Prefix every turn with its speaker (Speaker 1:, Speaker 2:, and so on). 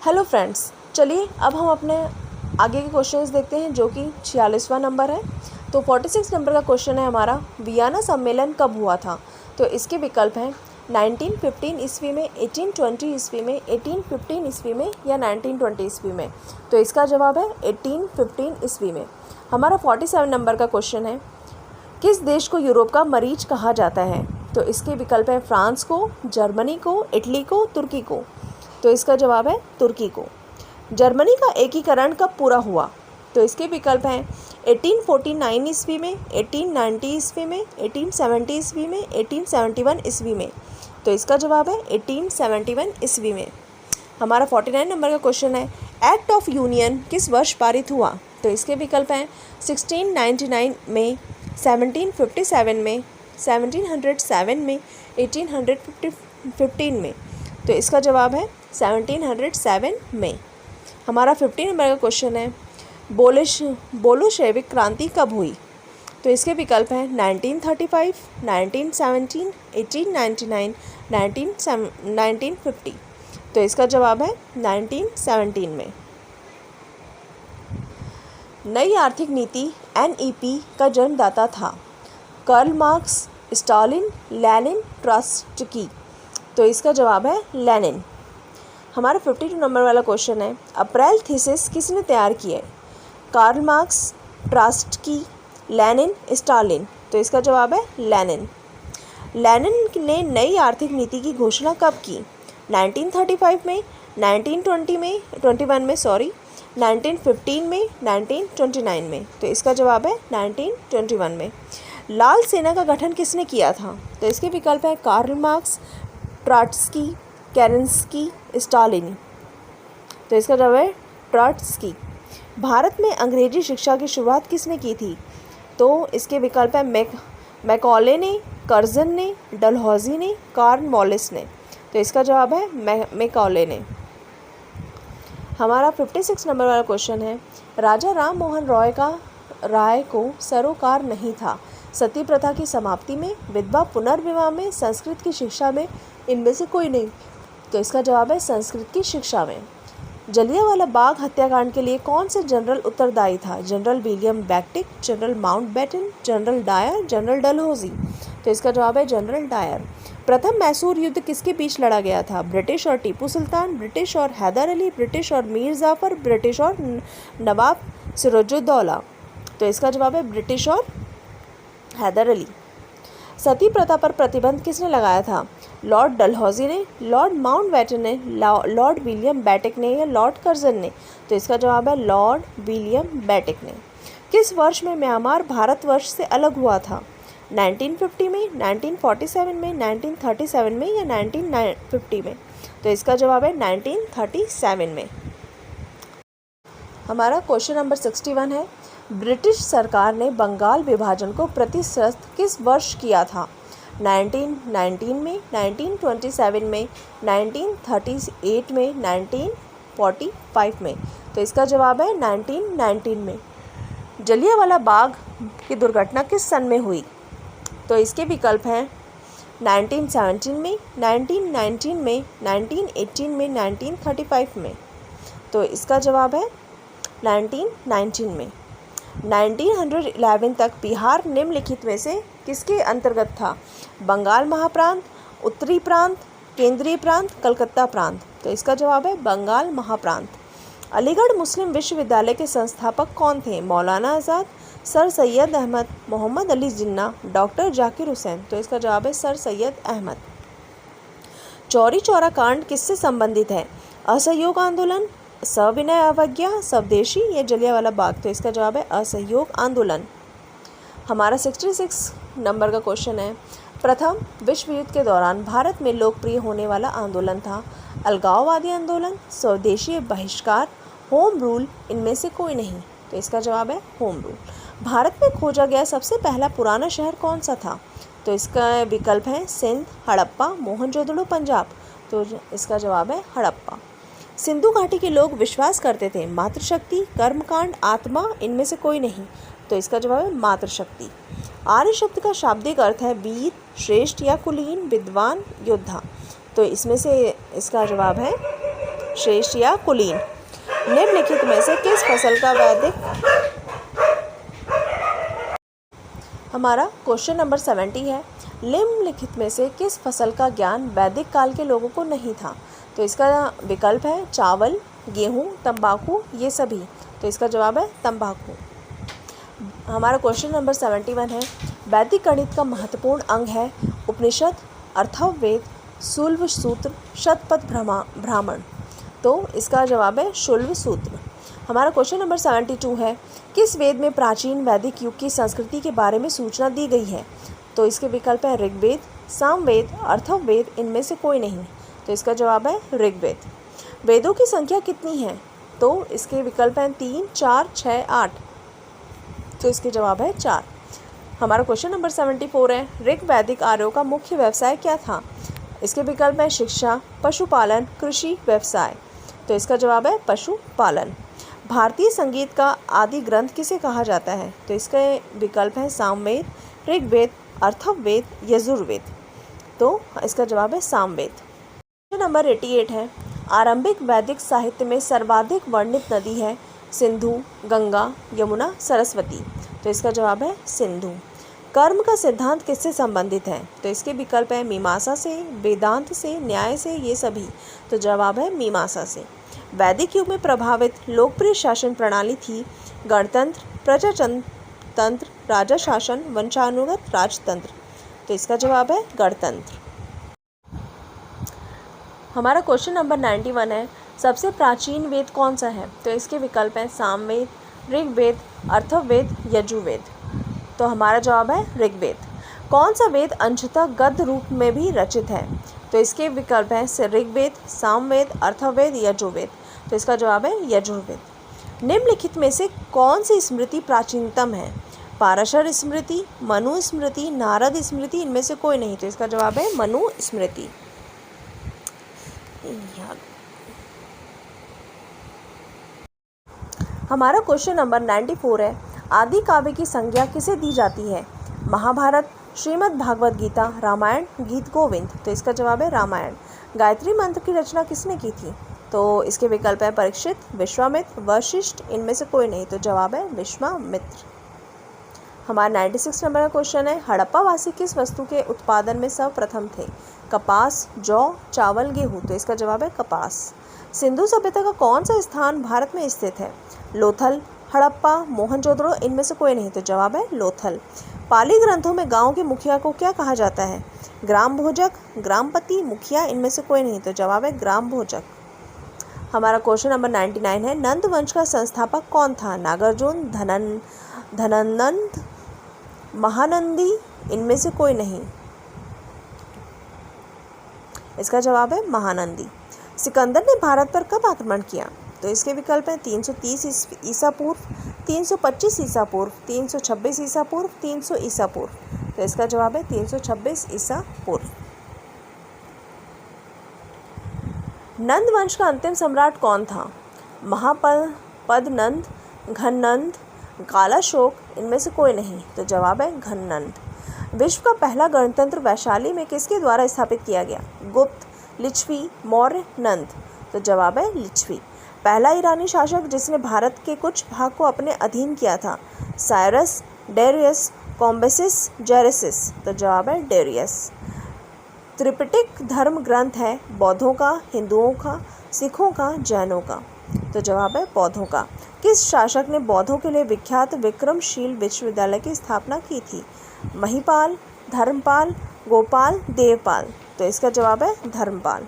Speaker 1: Hello friends, चलिए अब हम अपने आगे के क्वेश्चंस देखते हैं जो कि 46वां नंबर है। तो 46 नंबर का क्वेश्चन है हमारा, वियना सम्मेलन कब हुआ था। तो इसके विकल्प हैं 1915 ईस्वी में, 1820 ईस्वी में, 1815 ईस्वी में या 1920 ईस्वी में। तो इसका जवाब है 1815 ईस्वी में। हमारा 47 नंबर का क्वेश्चन है, किस देश को यूरोप का मरीज कहा जाता है। तो इसके विकल्प हैं फ्रांस को, जर्मनी को, इटली को, तुर्की को। तो इसका जवाब है तुर्की को। जर्मनी का एकीकरण कब पूरा हुआ। तो इसके विकल्प हैं 1849 ईस्वी में, 1890 ईस्वी में, 1870 ईस्वी में, 1871 ईस्वी में। तो इसका जवाब है 1871 ईस्वी में। हमारा 49 नंबर का क्वेश्चन है, एक्ट ऑफ यूनियन किस वर्ष पारित हुआ। तो इसके विकल्प हैं 1699 में, 1757 में, 1707 में, 1815 में। तो इसका जवाब है 1707 में। हमारा 50 नंबर का क्वेश्चन है, बोल्शेविक क्रांति कब हुई। तो इसके विकल्प हैं 1935, 1917, 1899, 1950। तो इसका जवाब है 1917 में। नई आर्थिक नीति NEP का जन्मदाता था। Karl Marx, Stalin, Lenin, Trotsky. तो इसका जवाब है लेनिन। हमारा 52 नंबर वाला क्वेश्चन है, अप्रैल थीसिस किसने तैयार किया है। Karl Marx, Trotsky, Lenin, Stalin. तो इसका जवाब है लेनिन। लेनिन ने नई आर्थिक नीति की घोषणा कब की। 1935 में, 1920 में, 21 में, 1915 में, 1929 में। तो इसका जवाब है 1921 में। लाल सेना का गठन किसने किया था। तो इसके विकल्प है कार्ल मार्क्स, ट्रॉट्स्की, केरेंस्की, स्टालिन। तो इसका जवाब है ट्रॉट्स्की। भारत में अंग्रेजी शिक्षा की शुरुआत किसने की थी। तो इसके विकल्प है मैकॉले ने, कर्जन ने, डलहौजी ने, कॉर्नवालिस ने। तो इसका जवाब है मैकॉले ने। हमारा 56 नंबर वाला क्वेश्चन है, राजा राम मोहन राय को सरोकार नहीं था। सती प्रथा की समाप्ति में, विधवा पुनर्विवाह में, संस्कृत की शिक्षा में, इनमें से कोई नहीं। तो इसका जवाब है संस्कृत की शिक्षा में। जलियांवाला बाग हत्याकांड के लिए कौन से जनरल उत्तरदायी था। General William Bentinck, general Mountbatten, general Dyer, general Dalhousie. तो इसका जवाब है जनरल डायर। प्रथम मैसूर युद्ध किसके बीच लड़ा गया था। ब्रिटिश और टीपू सुल्तान, ब्रिटिश और हैदर अली, ब्रिटिश और मीर जाफर, ब्रिटिश और नवाब सिराजुद्दौला। तो इसका जवाब है ब्रिटिश और हैदर अली। सती प्रथा पर प्रतिबंध किसने लगाया था। लॉर्ड डलहौजी ने, लॉर्ड माउंटबेटन ने, लॉर्ड विलियम बेंटिक ने या लॉर्ड कर्जन ने। तो इसका जवाब है लॉर्ड विलियम बेंटिक ने। किस वर्ष में म्यांमार भारतवर्ष से अलग हुआ था। 1950 में, 1947 में, 1937 में या 1950 में। तो इसका जवाब है 1937 में। हमारा क्वेश्चन नंबर 61 है, ब्रिटिश सरकार ने बंगाल विभाजन को प्रतिशत किस वर्ष किया था। 1919 में, 1927 में, 1938 में, 1945 में। तो इसका जवाब है 1919 में। जलियांवाला बाग की दुर्घटना किस सन में हुई। तो इसके विकल्प हैं 1917 में, 1919 में, 1918 में, 1935 में। तो इसका जवाब है 1919 में। 1911 तक बिहार निम्नलिखित में से किसके अंतर्गत था। बंगाल महाप्रांत, उत्तरी प्रांत, केंद्रीय प्रांत, कलकत्ता प्रांत। तो इसका जवाब है बंगाल महाप्रांत। अलीगढ़ मुस्लिम विश्वविद्यालय के संस्थापक कौन थे। मौलाना आज़ाद, सर सैयद अहमद, मोहम्मद अली जिन्ना, डॉक्टर जाकिर हुसैन। तो इसका जवाब है सर सैयद अहमद। चौरी चौरा कांड किससे संबंधित है। असहयोग आंदोलन, सविनय अवज्ञा, स्वदेशी या जलियांवाला बाग। तो इसका जवाब है असहयोग आंदोलन। हमारा 66 नंबर का क्वेश्चन है, प्रथम विश्व युद्ध के दौरान भारत में लोकप्रिय होने वाला आंदोलन था। अलगाववादी आंदोलन, स्वदेशी बहिष्कार, होम रूल, इनमें से कोई नहीं। तो इसका जवाब है होम रूल। भारत में खोजा गया सबसे पहला पुराना शहर कौन सा था। तो इसका विकल्प है सिंध, हड़प्पा, मोहनजोदड़ो, पंजाब। तो इसका जवाब है हड़प्पा। सिंधु घाटी के लोग विश्वास करते थे मातृशक्ति, कर्मकांड, आत्मा, इनमें से कोई नहीं। तो इसका जवाब है मातृशक्ति। आर्य शब्द का शाब्दिक अर्थ है वीर, श्रेष्ठ या कुलीन, विद्वान, योद्धा। तो इसमें से इसका जवाब है श्रेष्ठ या कुलीन। निम्नलिखित में से किस फसल का वैदिक, हमारा क्वेश्चन नंबर 70 है, निम्नलिखित में से किस फसल का ज्ञान वैदिक काल के लोगों को नहीं था? तो इसका विकल्प है चावल, गेहूँ, तंबाकू, ये सभी। तो इसका जवाब है तंबाकू। हमारा क्वेश्चन नंबर 71 है, वैदिक गणित का महत्वपूर्ण अंग है उपनिषद, अथर्ववेद, शुल्ब सूत्र, शतपथ ब्राह्मण। तो इसका जवाब है शुल्ब सूत्र। हमारा क्वेश्चन नंबर 72 है, किस वेद में प्राचीन वैदिक युग की संस्कृति के बारे में सूचना दी गई है? तो इसके विकल्प है ऋग्वेद, सामवेद, अथर्ववेद, इनमें से कोई नहीं। तो इसका जवाब है ऋग्वेद। वेदों की संख्या कितनी है? तो इसके विकल्प हैं 3, 4, 6, 8। तो इसके जवाब है 4। हमारा क्वेश्चन नंबर 74 है, ऋग वैदिक आर्यों का मुख्य व्यवसाय क्या था? इसके विकल्प है शिक्षा, पशुपालन, कृषि, व्यवसाय। तो इसका जवाब है पशुपालन। भारतीय संगीत का आदि ग्रंथ किसे कहा जाता है? तो इसके विकल्प हैं सामवेद, ऋग्वेद, अथर्ववेद, यजुर्वेद। तो इसका जवाब है सामवेद। क्वेश्चन नंबर 88 है, आरंभिक वैदिक साहित्य में सर्वाधिक वर्णित नदी है सिंधु, गंगा, यमुना, सरस्वती। तो इसका जवाब है सिंधु। कर्म का सिद्धांत किससे संबंधित है? तो इसके विकल्प है मीमांसा से, वेदांत से, न्याय से, ये सभी। तो जवाब है मीमांसा से। वैदिक युग में प्रभावित लोकप्रिय शासन प्रणाली थी गणतंत्र, प्रजातंत्र, राजा शासन, वंशानुगत राजतंत्र। तो इसका जवाब है गणतंत्र। हमारा क्वेश्चन नंबर 91 है, सबसे प्राचीन वेद कौन सा है? तो इसके विकल्प हैं सामवेद, ऋग्वेद, अथर्ववेद, यजुर्वेद। तो हमारा जवाब है ऋग्वेद। कौन सा वेद अंशतः गद्य रूप में भी रचित है? तो इसके विकल्प हैं ऋग्वेद, सामवेद, अथर्ववेद, यजुर्वेद। तो इसका जवाब है यजुर्वेद। निम्नलिखित में से कौन सी स्मृति प्राचीनतम है? पाराशर स्मृति, मनु स्मृति, नारद स्मृति, इनमें से कोई नहीं। तो इसका जवाब है मनु स्मृति। हमारा क्वेश्चन नंबर 94 है, आदि काव्य की संज्ञा किसे दी जाती है? महाभारत, श्रीमद् भागवत गीता, रामायण, गीत गोविंद। तो इसका जवाब है रामायण। गायत्री मंत्र की रचना किसने की थी? तो इसके विकल्प है परीक्षित, विश्वामित्र, वशिष्ठ, इनमें से कोई नहीं। तो जवाब है विश्वामित्र। हमारा 96 नंबर का क्वेश्चन है, हड़प्पा वासी किस वस्तु के उत्पादन में सर्वप्रथम थे? कपास, जौ, चावल, गेहूँ। तो इसका जवाब है कपास। सिंधु सभ्यता का कौन सा स्थान भारत में स्थित है? लोथल, हड़प्पा, मोहनजोदड़ो, इनमें से कोई नहीं। तो जवाब है लोथल। पाली ग्रंथों में गांव के मुखिया को क्या कहा जाता है? ग्राम भोजक, ग्रामपति, मुखिया, इनमें से कोई नहीं। तो जवाब है ग्राम भोजक। हमारा क्वेश्चन नंबर 99 है, नंद वंश का संस्थापक कौन था? नागार्जुन, धननंद, महानंदी, इनमें से कोई नहीं। इसका जवाब है महानंदी। सिकंदर ने भारत पर कब आक्रमण किया? तो इसके विकल्प हैं 330 ईसा पूर्व, 325 ईसा पूर्व, 326 ईसा पूर्व, 300 ईसा पूर्व। तो इसका जवाब है 326 ईसा पूर्व। नंद वंश का अंतिम सम्राट कौन था? महापद्नंद, घननंद, कालाशोक, इनमें से कोई नहीं। तो जवाब है घननंद। विश्व का पहला गणतंत्र वैशाली में किसके द्वारा स्थापित किया गया? गुप्त, लिच्छवी, मौर्य, नंद। तो जवाब है लिच्छवी। पहला ईरानी शासक जिसने भारत के कुछ भाग को अपने अधीन किया था? Cyrus, Darius, Cambyses, Xerxes. तो जवाब है डेरियस। त्रिपिटक धर्म ग्रंथ है बौद्धों का, हिंदुओं का, सिखों का, जैनों का। तो जवाब है बौद्धों का। किस शासक ने बौद्धों के लिए विख्यात विक्रमशील विश्वविद्यालय की स्थापना की थी? महिपाल, धर्मपाल, गोपाल, देवपाल। तो इसका जवाब है धर्मपाल।